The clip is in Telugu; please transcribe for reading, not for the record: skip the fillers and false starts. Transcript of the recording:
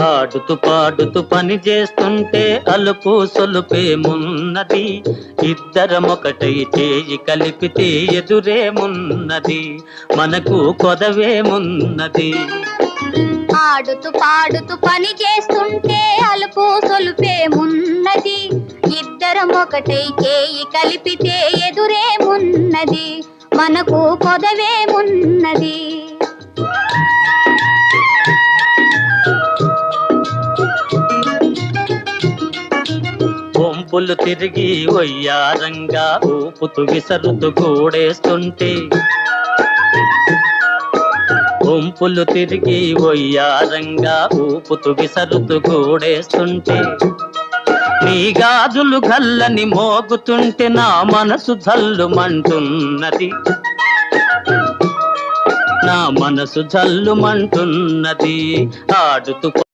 ఆడుతూ పాడుతూ పని చేస్తుంటే అలుపు సొలుపేమున్నది, ఇద్దరమొకటై చేయి కలిపితే ఎదురేమున్నది, మనకు కొదవేమున్నది. ఆడుతూ పాడుతూ పని చేస్తుంటే అలుపు సొలుపేమున్నది, ఇద్దరం ఒకటై చేయి కలిపితే ఎదురేమున్నది, మనకు కొదవేమున్నది. వంపులు తిరిగి వయ్యారంగా ఊపుతూ విసరుతూ కూడేస్తుంటే, వంపులు తిరిగి వయ్యారంగా ఊపుతూ విసరుతూ కూడేస్తుంటే, నీ గాజులు గల్లని మోగుతుంటే నా మనసు జల్లుమంటున్నది, నా మనసు జల్లుమంటున్నది. ఆడుతూ